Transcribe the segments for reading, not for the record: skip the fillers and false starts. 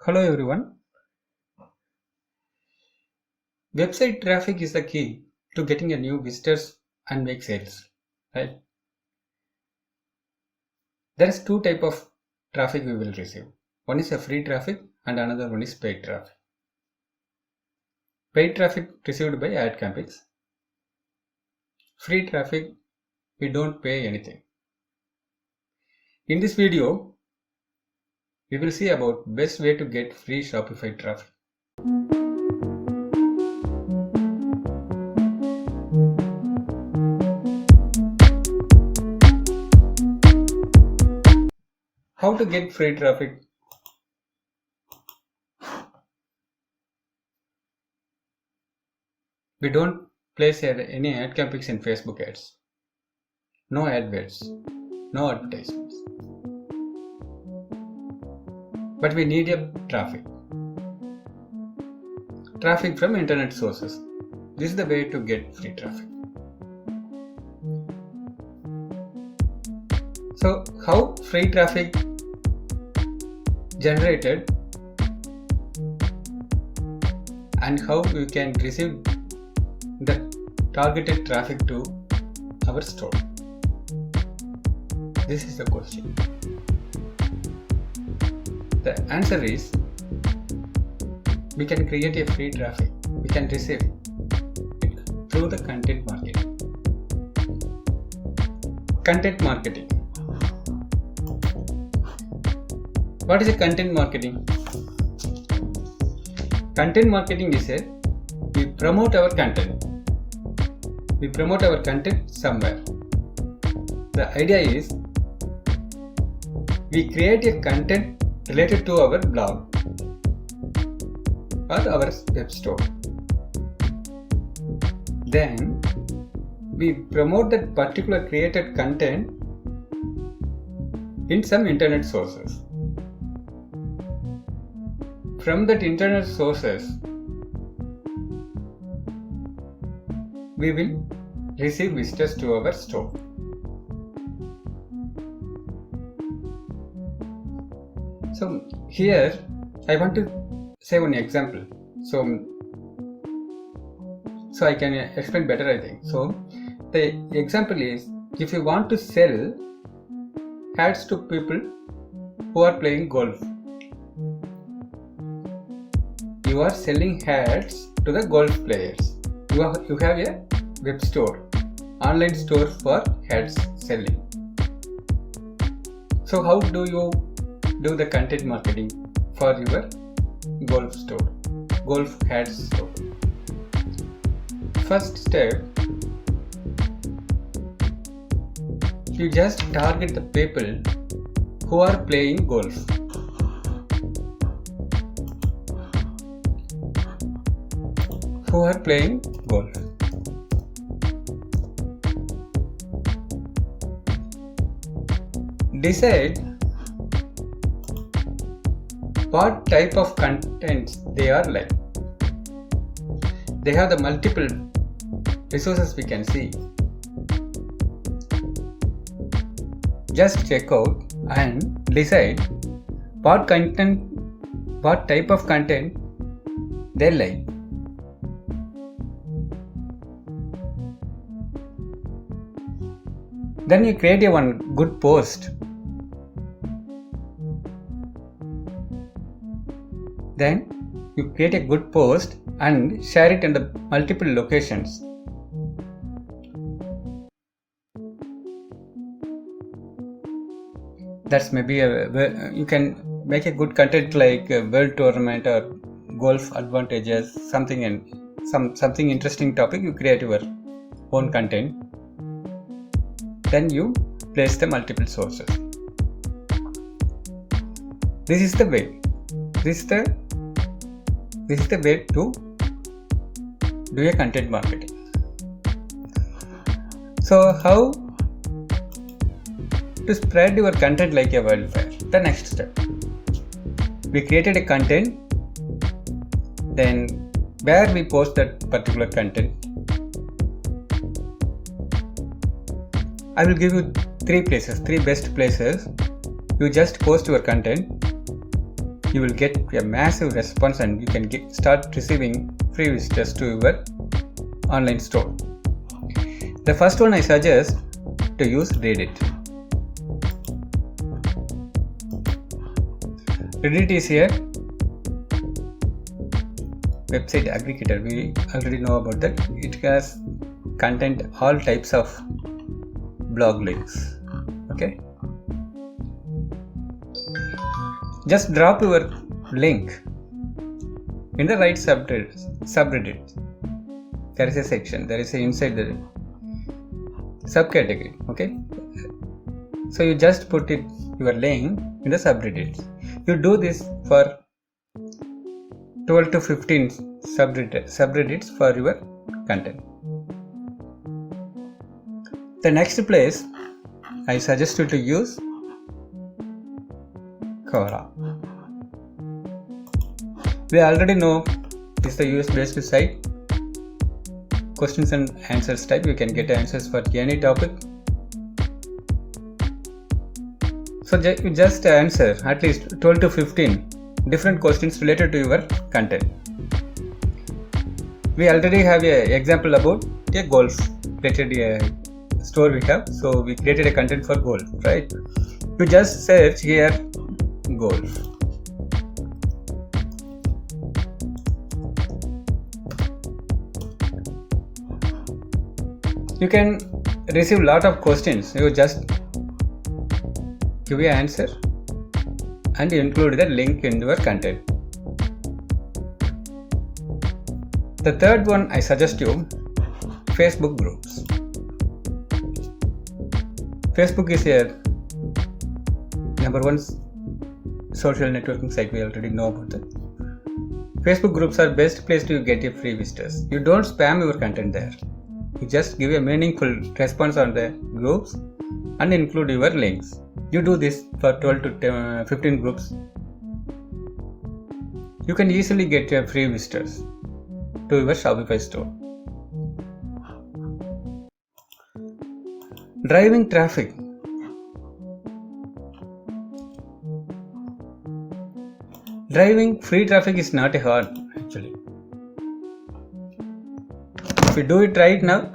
Hello everyone. Website traffic is the key to getting a new visitors and make sales, right? There is two type of traffic we will receive. One is a free traffic and another one is paid traffic. Paid traffic received by ad campaigns. Free traffic we don't pay anything. In this video, we will see about best way to get free Shopify traffic. How to get free traffic? We don't place any ad campaigns in Facebook ads. No AdWords, no advertisements. But we need a traffic. Traffic from internet sources. This is the way to get free traffic. So how free traffic generated and how we can receive the targeted traffic to our store? This is the question. The answer is we can create a free traffic. We can receive it through the content marketing. Content marketing. What is a content marketing? Content marketing is we promote our content. We promote our content somewhere. The idea is we create a content related to our blog or our web store. Then we promote that particular created content in some internet sources. From that internet sources, we will receive visitors to our store. So here I want to say one example. So I can explain better, I think. So the example is, if you want to sell ads to people who are playing golf, you are selling ads to the golf players. You have a web store, online store for ads selling. So how do you do the content marketing for your golf store, golf ads store? First step, you just target the people who are playing golf. Who are playing golf. Decide what type of contents they are like. They have the multiple resources we can see. Just check out and decide what type of content they like. Then you create one good post. Then you create a good post and share it in the multiple locations. That's maybe you can make a good content like a world tournament or golf advantages, something interesting topic. You create your own content. Then you place the multiple sources. This is the way. This is the way to do a content marketing. So how to spread your content like a wildfire? The next step. We created a content. Then where we post that particular content? I will give you three best places. You just post your content you will get a massive response and you can start receiving free visitors to your online store. The first one I suggest to use Reddit. Reddit is a website aggregator. We already know about that. It has content all types of blog links. Okay, just drop your link in the right subreddit. There is a section, there is a inside the subcategory. Okay, so you just put your link in the subreddits. You do this for 12 to 15 subreddits for your content. The next place I suggest you to use Quora. We already know this is the US based site. Questions and answers type, you can get answers for any topic. So you just answer at least 12 to 15 different questions related to your content. We already have an example about a golf related store we have. So we created a content for golf, right? You just search here golf. You can receive a lot of questions. You just give an answer and include the link in your content. The third one I suggest you, Facebook groups. Facebook is a number one social networking site. We already know about that. Facebook groups are best place to get your free visitors. You don't spam your content there. You just give a meaningful response on the groups and include your links. You do this for 12 to 15 groups. You can easily get your free visitors to your Shopify store. Driving traffic. Driving free traffic is not hard actually. If you do it right now,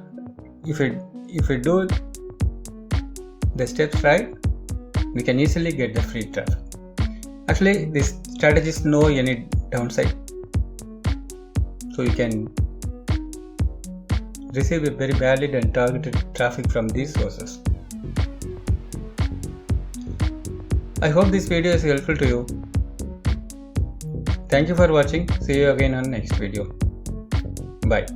if you do the steps right, we can easily get the free traffic. Actually, this strategies no any downside, so you can receive a very valid and targeted traffic from these sources. I hope this video is helpful to you. Thank you for watching. See you again on next video. Bye.